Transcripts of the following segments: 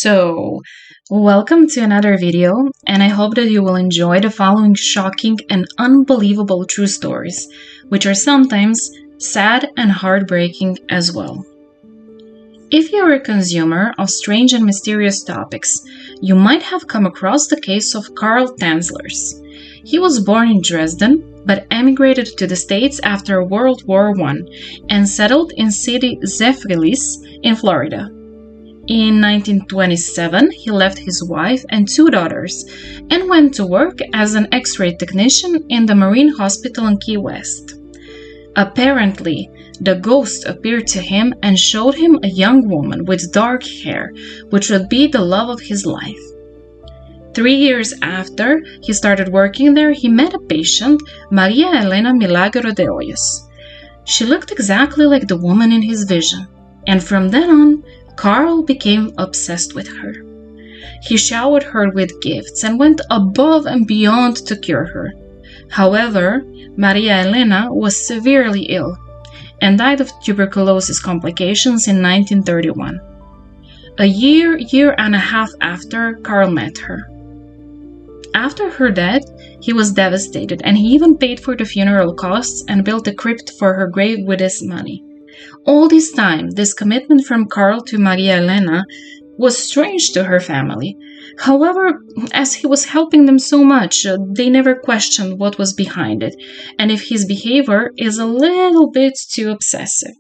Welcome to another video, and I hope that you will enjoy the following shocking and unbelievable true stories, which are sometimes sad and heartbreaking as well. If you are a consumer of strange and mysterious topics, you might have come across the case of Carl Tanzler. He was born in Dresden, but emigrated to the States after World War I and settled in city Zephyrhills in Florida. In 1927, he left his wife and two daughters and went to work as an X-ray technician in the Marine Hospital in Key West. Apparently, the ghost appeared to him and showed him a young woman with dark hair, which would be the love of his life. 3 years after he started working there, he met a patient, Maria Elena Milagro de Hoyos. She looked exactly like the woman in his vision, and from then on, Carl became obsessed with her. He showered her with gifts and went above and beyond to cure her. However, Maria Elena was severely ill and died of tuberculosis complications in 1931. A year and a half after, Carl met her. After her death, he was devastated, and he even paid for the funeral costs and built a crypt for her grave with his money. All this time, this commitment from Carl to Maria Elena was strange to her family. However, as he was helping them so much, they never questioned what was behind it, and if his behavior is a little bit too obsessive.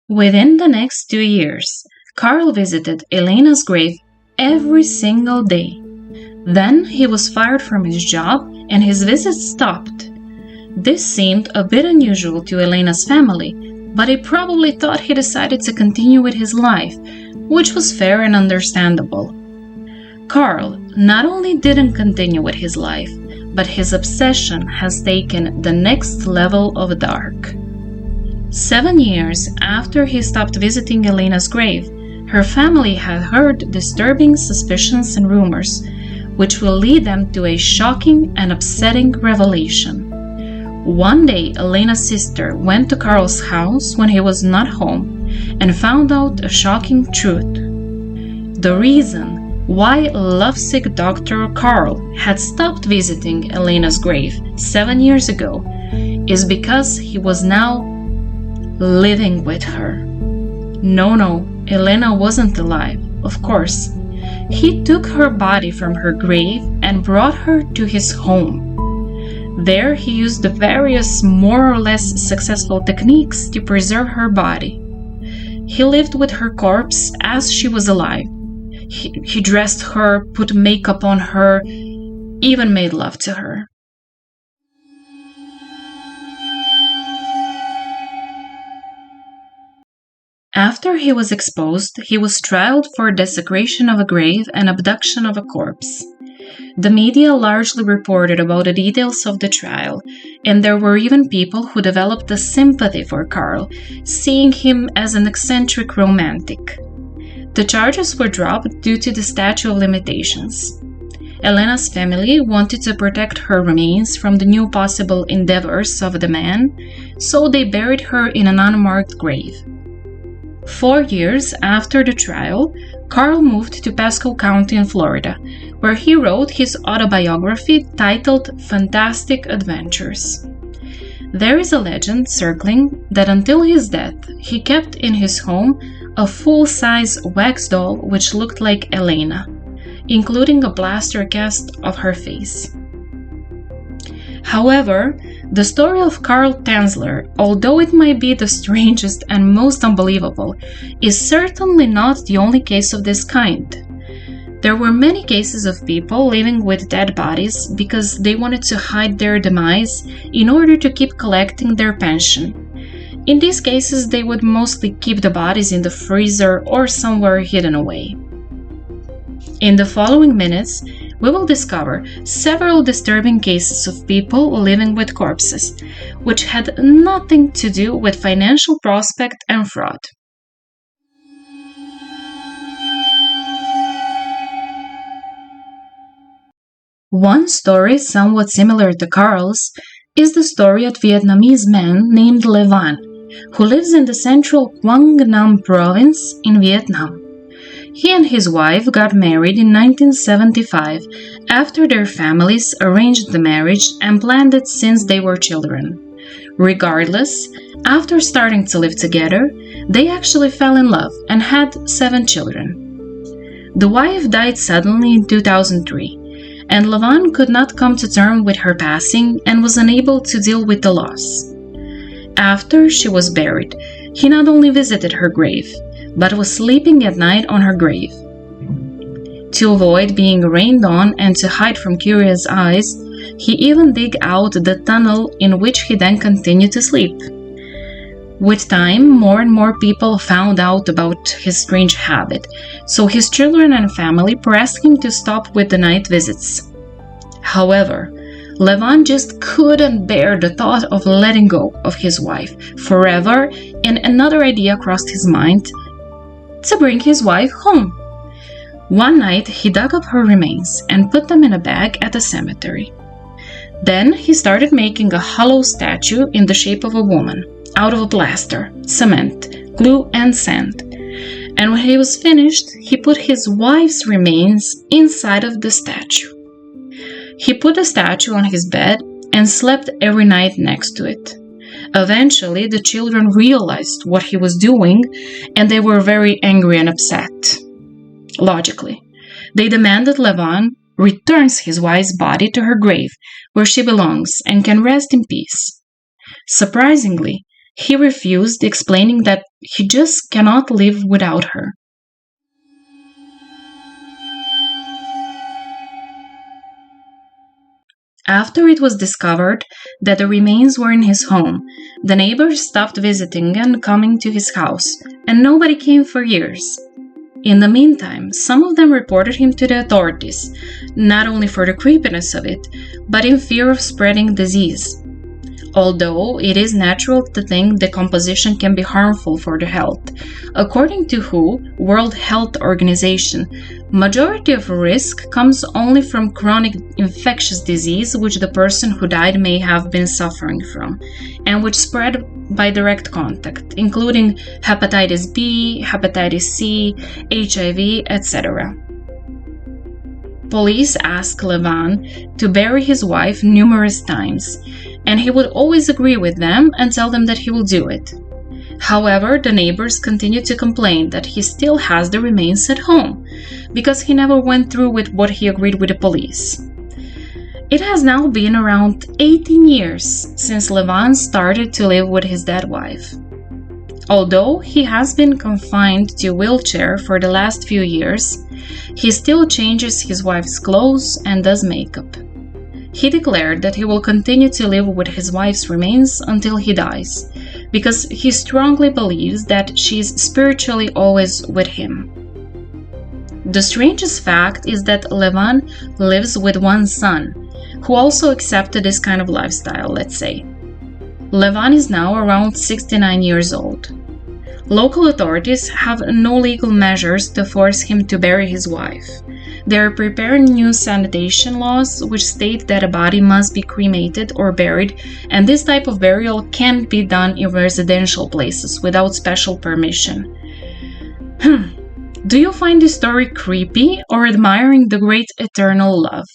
Within the next 2 years, Carl visited Elena's grave every single day. Then he was fired from his job and his visits stopped. This seemed a bit unusual to Elena's family, but he probably thought he decided to continue with his life, which was fair and understandable. Carl not only didn't continue with his life, but his obsession has taken the next level of dark. 7 years after he stopped visiting Elena's grave, her family had heard disturbing suspicions and rumors, which will lead them to a shocking and upsetting revelation. One day, Elena's sister went to Carl's house when he was not home and found out a shocking truth. The reason why lovesick Dr. Carl had stopped visiting Elena's grave 7 years ago is because he was now living with her. No, Elena wasn't alive, of course. He took her body from her grave and brought her to his home. There he used the various more or less successful techniques to preserve her body. He lived with her corpse as she was alive. He dressed her, put makeup on her, even made love to her. After he was exposed, he was trialed for desecration of a grave and abduction of a corpse. The media largely reported about the details of the trial, and there were even people who developed a sympathy for Carl, seeing him as an eccentric romantic. The charges were dropped due to the statute of limitations. Elena's family wanted to protect her remains from the new possible endeavors of the man, so they buried her in an unmarked grave. 4 years after the trial, Carl moved to Pasco County in Florida, where he wrote his autobiography titled Fantastic Adventures. There is a legend circling that until his death, he kept in his home a full-size wax doll which looked like Elena, including a plaster cast of her face. However, the story of Carl Tanzler, although it might be the strangest and most unbelievable, is certainly not the only case of this kind. There were many cases of people living with dead bodies because they wanted to hide their demise in order to keep collecting their pension. In these cases, they would mostly keep the bodies in the freezer or somewhere hidden away. In the following minutes, we will discover several disturbing cases of people living with corpses, which had nothing to do with financial prospect and fraud. One story somewhat similar to Carl's is the story of a Vietnamese man named Levan, who lives in the central Quang Nam province in Vietnam. He and his wife got married in 1975 after their families arranged the marriage and planned it since they were children. Regardless, after starting to live together, they actually fell in love and had 7 children. The wife died suddenly in 2003, and Levan could not come to terms with her passing and was unable to deal with the loss. After she was buried, he not only visited her grave, but was sleeping at night on her grave. To avoid being rained on and to hide from curious eyes, he even dug out the tunnel in which he then continued to sleep. With time, more and more people found out about his strange habit, so his children and family pressed him to stop with the night visits. However, Levan just couldn't bear the thought of letting go of his wife forever, and another idea crossed his mind: to bring his wife home. One night, he dug up her remains and put them in a bag at the cemetery. Then he started making a hollow statue in the shape of a woman, out of a plaster, cement, glue, and sand. And when he was finished, he put his wife's remains inside of the statue. He put the statue on his bed and slept every night next to it. Eventually, the children realized what he was doing, and they were very angry and upset. Logically, they demanded Levan returns his wife's body to her grave, where she belongs and can rest in peace. Surprisingly, he refused, explaining that he just cannot live without her. After it was discovered that the remains were in his home, the neighbors stopped visiting and coming to his house, and nobody came for years. In the meantime, some of them reported him to the authorities, not only for the creepiness of it, but in fear of spreading disease. Although it is natural to think decomposition can be harmful for the health, according to WHO, World Health Organization, majority of risk comes only from chronic infectious disease which the person who died may have been suffering from, and which spread by direct contact, including hepatitis B, hepatitis C, HIV, etc. Police asked Levan to bury his wife numerous times, and he would always agree with them and tell them that he will do it. However, the neighbors continued to complain that he still has the remains at home, because he never went through with what he agreed with the police. It has now been around 18 years since Levan started to live with his dead wife. Although he has been confined to a wheelchair for the last few years, he still changes his wife's clothes and does makeup. He declared that he will continue to live with his wife's remains until he dies, because he strongly believes that she is spiritually always with him. The strangest fact is that Levan lives with one son, who also accepted this kind of lifestyle, let's say. Levan is now around 69 years old. Local authorities have no legal measures to force him to bury his wife. They are preparing new sanitation laws which state that a body must be cremated or buried, and this type of burial can't be done in residential places without special permission. Do you find this story creepy or admiring the great eternal love?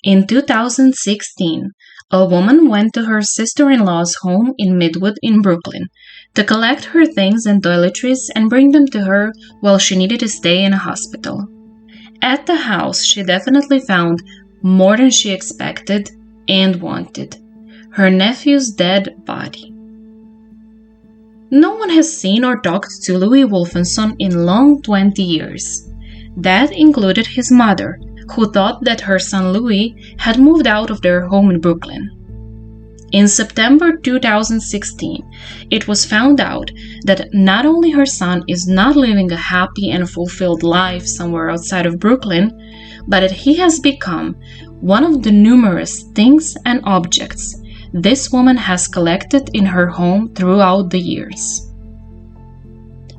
In 2016, a woman went to her sister-in-law's home in Midwood in Brooklyn to collect her things and toiletries and bring them to her while she needed to stay in a hospital. At the house, she definitely found more than she expected and wanted: her nephew's dead body. No one has seen or talked to Louis Wolfenson in long 20 years. That included his mother, who thought that her son Louis had moved out of their home in Brooklyn. In September 2016, it was found out that not only her son is not living a happy and fulfilled life somewhere outside of Brooklyn, but that he has become one of the numerous things and objects this woman has collected in her home throughout the years.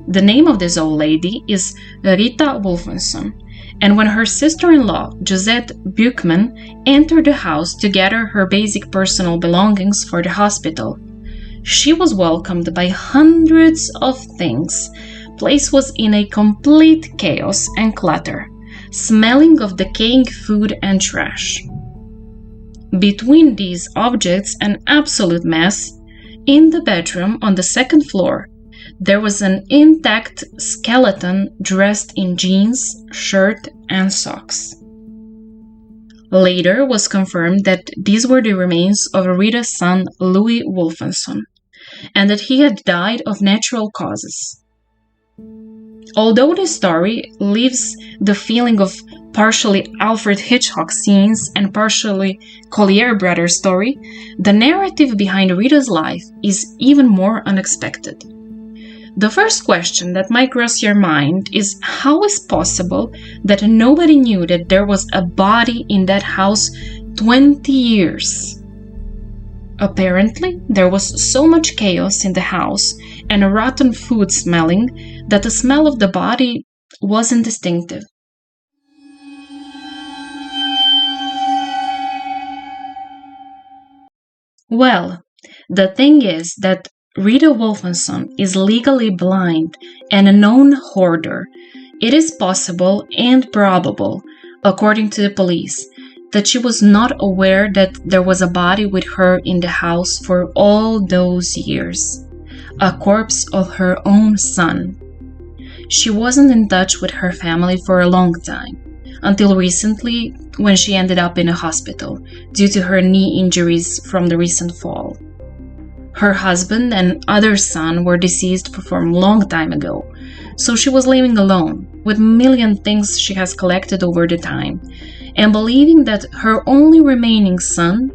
The name of this old lady is Rita Wolfenson, and when her sister-in-law, Josette Buchman, entered the house to gather her basic personal belongings for the hospital, she was welcomed by hundreds of things. The place was in a complete chaos and clutter, smelling of decaying food and trash. Between these objects, an absolute mess, in the bedroom on the second floor, there was an intact skeleton dressed in jeans, shirt, and socks. Later was confirmed that these were the remains of Rita's son Louis Wolfenson, and that he had died of natural causes. Although this story leaves the feeling of partially Alfred Hitchcock scenes and partially Collier Brothers story, the narrative behind Rita's life is even more unexpected. The first question that might cross your mind is how is it possible that nobody knew that there was a body in that house 20 years? Apparently, there was so much chaos in the house and rotten food smelling that the smell of the body wasn't distinctive. Well, the thing is that Rita Wolfenson is legally blind and a known hoarder. It is possible and probable, according to the police, that she was not aware that there was a body with her in the house for all those years, a corpse of her own son. She wasn't in touch with her family for a long time, until recently when she ended up in a hospital due to her knee injuries from the recent fall. Her husband and other son were deceased from a long time ago, so she was living alone with a million things she has collected over the time, and believing that her only remaining son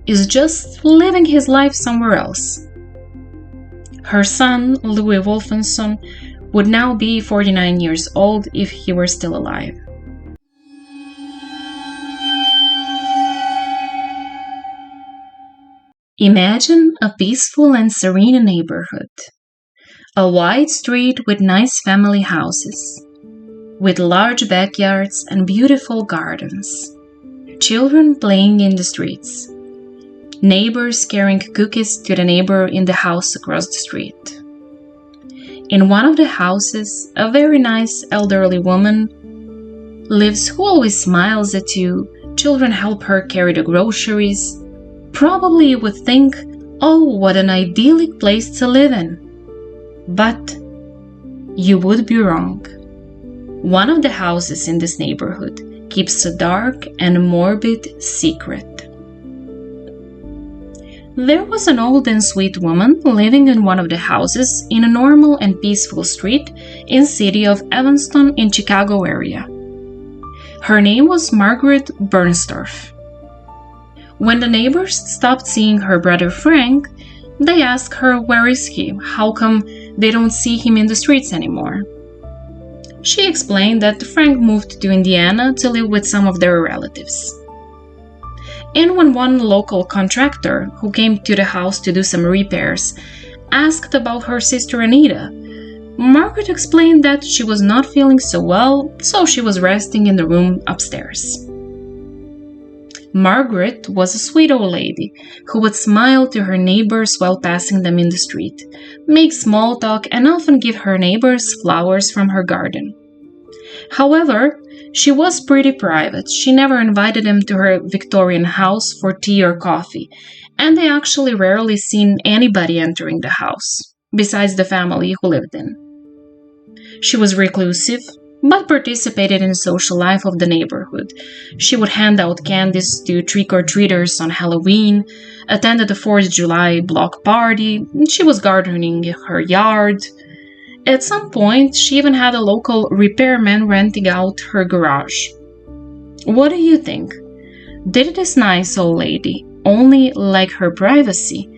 is just living his life somewhere else. Her son, Louis Wolfenson, would now be 49 years old if he were still alive. Imagine a peaceful and serene neighborhood. A wide street with nice family houses, with large backyards and beautiful gardens. Children playing in the streets. Neighbors carrying cookies to the neighbor in the house across the street. In one of the houses, a very nice elderly woman lives who always smiles at you. Children help her carry the groceries. Probably you would think, oh, what an idyllic place to live in. But you would be wrong. One of the houses in this neighborhood keeps a dark and morbid secret. There was an old and sweet woman living in one of the houses in a normal and peaceful street in the city of Evanston in Chicago area. Her name was Margaret Bernstorff. When the neighbors stopped seeing her brother Frank, they asked her where is he, how come they don't see him in the streets anymore. She explained that Frank moved to Indiana to live with some of their relatives. And when one local contractor who came to the house to do some repairs asked about her sister Anita, Margaret explained that she was not feeling so well, so she was resting in the room upstairs. Margaret was a sweet old lady who would smile to her neighbors while passing them in the street, make small talk, and often give her neighbors flowers from her garden. However, she was pretty private. She never invited them to her Victorian house for tea or coffee, and they actually rarely seen anybody entering the house, besides the family who lived in. She was reclusive, but participated in the social life of the neighborhood. She would hand out candies to trick-or-treaters on Halloween, attended the 4th of July block party, she was gardening her yard. At some point, she even had a local repairman renting out her garage. What do you think? Did this nice old lady only like her privacy,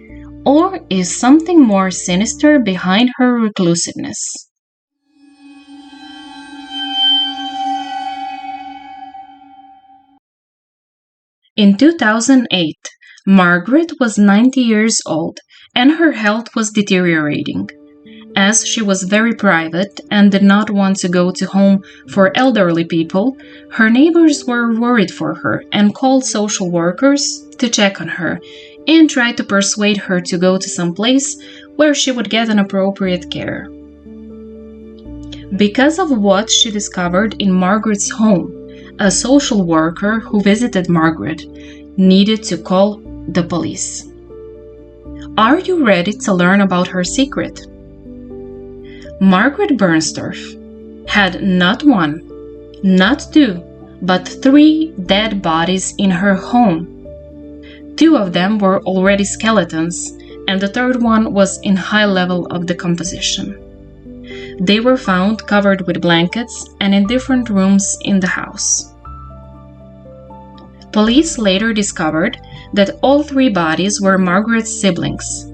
or is something more sinister behind her reclusiveness? In 2008, Margaret was 90 years old and her health was deteriorating. As she was very private and did not want to go to home for elderly people, her neighbors were worried for her and called social workers to check on her and tried to persuade her to go to some place where she would get an appropriate care. Because of what she discovered in Margaret's home, a social worker who visited Margaret needed to call the police. Are you ready to learn about her secret? Margaret Bernstorff had not one, not two, but 3 dead bodies in her home. 2 of them were already skeletons, and the 3rd one was in high level of decomposition. They were found covered with blankets and in different rooms in the house. Police later discovered that all 3 bodies were Margaret's siblings.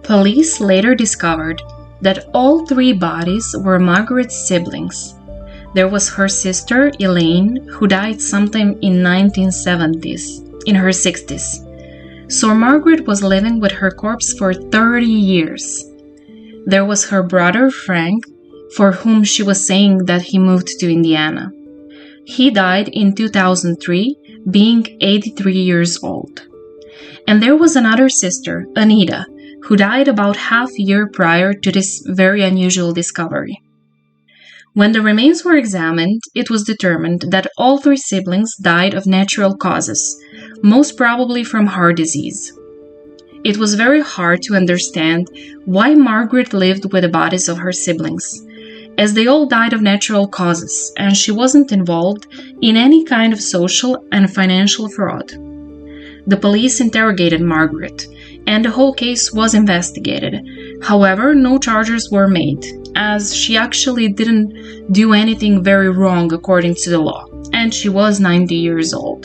Police later discovered that all 3 bodies were Margaret's siblings. There was her sister, Elaine, who died sometime in 1970s, in her 60s. So Margaret was living with her corpse for 30 years. There was her brother, Frank, for whom she was saying that he moved to Indiana. He died in 2003, being 83 years old. And there was another sister, Anita, who died about half a year prior to this very unusual discovery. When the remains were examined, it was determined that all 3 siblings died of natural causes, most probably from heart disease. It was very hard to understand why Margaret lived with the bodies of her siblings, as they all died of natural causes and she wasn't involved in any kind of social and financial fraud. The police interrogated Margaret, and the whole case was investigated. However, no charges were made, as she actually didn't do anything very wrong according to the law, and she was 90 years old.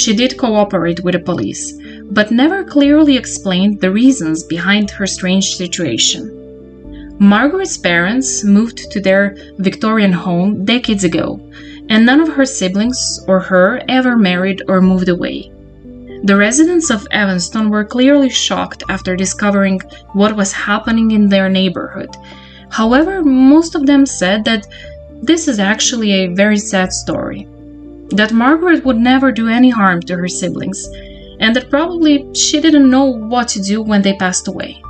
She did cooperate with the police, but never clearly explained the reasons behind her strange situation. Margaret's parents moved to their Victorian home decades ago, and none of her siblings or her ever married or moved away. The residents of Evanston were clearly shocked after discovering what was happening in their neighborhood. However, most of them said that this is actually a very sad story, that Margaret would never do any harm to her siblings, and that probably she didn't know what to do when they passed away.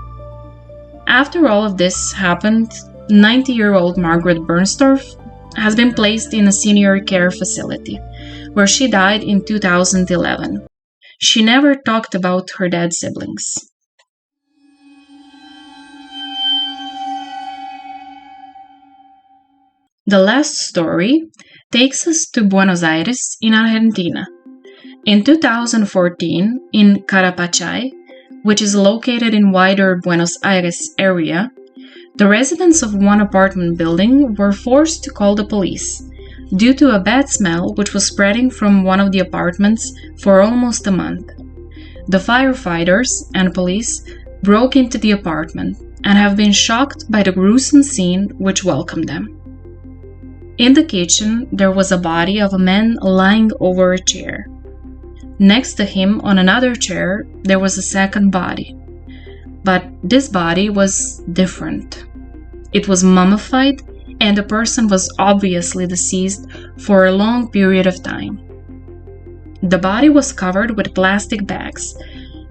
After all of this happened, 90-year-old Margaret Bernstorff has been placed in a senior care facility, where she died in 2011. She never talked about her dead siblings. The last story takes us to Buenos Aires in Argentina. In 2014, in Carapachay, which is located in wider Buenos Aires area, the residents of one apartment building were forced to call the police due to a bad smell which was spreading from one of the apartments for almost a month. The firefighters and police broke into the apartment and have been shocked by the gruesome scene which welcomed them. In the kitchen, there was a body of a man lying over a chair. Next to him, on another chair, there was a second body. But this body was different. It was mummified, and the person was obviously deceased for a long period of time. The body was covered with plastic bags,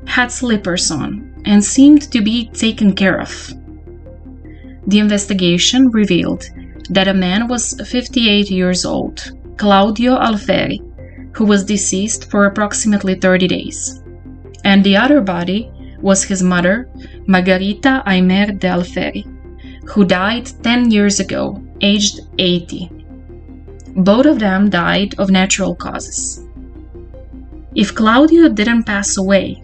had slippers on, and seemed to be taken care of. The investigation revealed that a man was 58 years old, Claudio Alferi, who was deceased for approximately 30 days. And the other body was his mother, Margarita Aymer de Alferi, who died 10 years ago, aged 80. Both of them died of natural causes. If Claudio didn't pass away,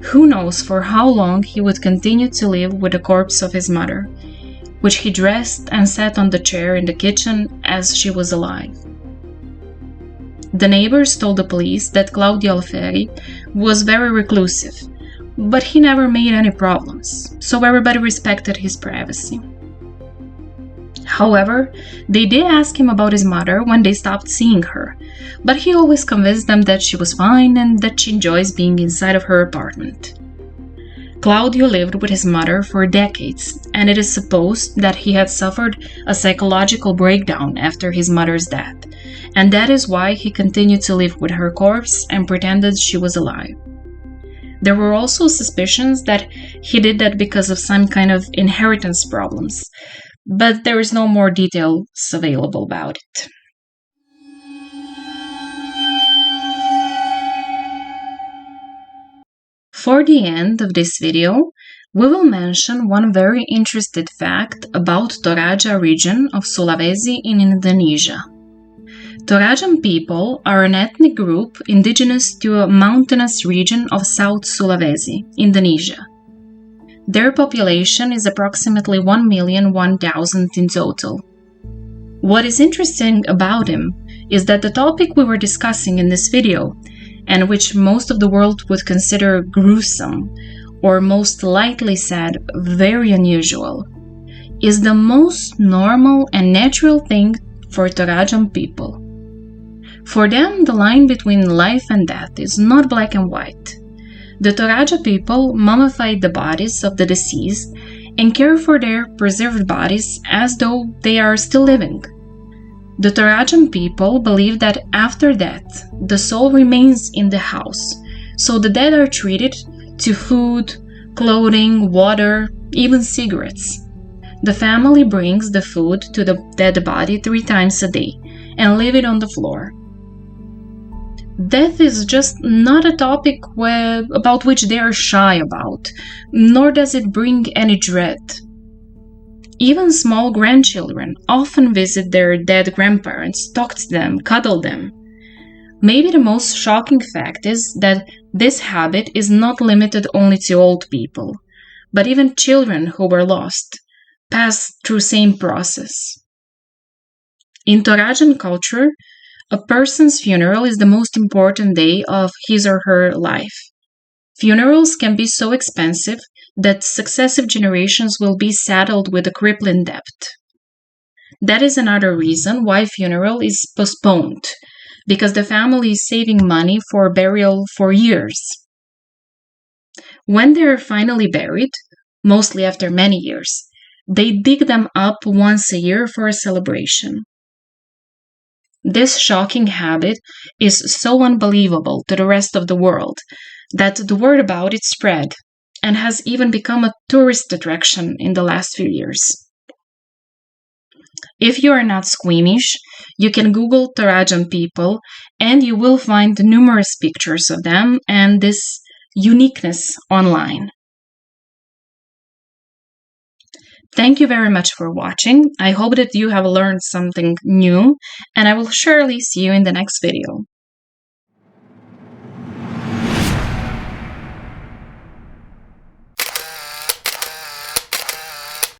who knows for how long he would continue to live with the corpse of his mother, which he dressed and sat on the chair in the kitchen as she was alive. The neighbors told the police that Claudio Alferi was very reclusive, but he never made any problems, so everybody respected his privacy. However, they did ask him about his mother when they stopped seeing her, but he always convinced them that she was fine and that she enjoys being inside of her apartment. Claudio lived with his mother for decades, and it is supposed that he had suffered a psychological breakdown after his mother's death, and that is why he continued to live with her corpse and pretended she was alive. There were also suspicions that he did that because of some kind of inheritance problems, but there is no more details available about it. For the end of this video, we will mention one very interesting fact about Toraja region of Sulawesi in Indonesia. Torajan people are an ethnic group indigenous to a mountainous region of South Sulawesi, Indonesia. Their population is approximately 1,001,000 in total. What is interesting about them is that the topic we were discussing in this video, and which most of the world would consider gruesome, or most likely said very unusual, is the most normal and natural thing for Torajan people. For them, the line between life and death is not black and white. The Toraja people mummified the bodies of the deceased and care for their preserved bodies as though they are still living. The Torajan people believe that after death, the soul remains in the house, so the dead are treated to food, clothing, water, even cigarettes. The family brings the food to the dead body 3 times a day and leave it on the floor. Death is just not a topic about which they are shy about, nor does it bring any dread. Even small grandchildren often visit their dead grandparents, talk to them, cuddle them. Maybe the most shocking fact is that this habit is not limited only to old people, but even children who were lost pass through same process. In Torajan culture, a person's funeral is the most important day of his or her life. Funerals can be so expensive that successive generations will be saddled with a crippling debt. That is another reason why funeral is postponed, because the family is saving money for burial for years. When they are finally buried, mostly after many years, they dig them up once a year for a celebration. This shocking habit is so unbelievable to the rest of the world that the word about it spread and has even become a tourist attraction in the last few years. If you are not squeamish, you can Google Torajan people and you will find numerous pictures of them and this uniqueness online. Thank you very much for watching. I hope that you have learned something new, and I will surely see you in the next video.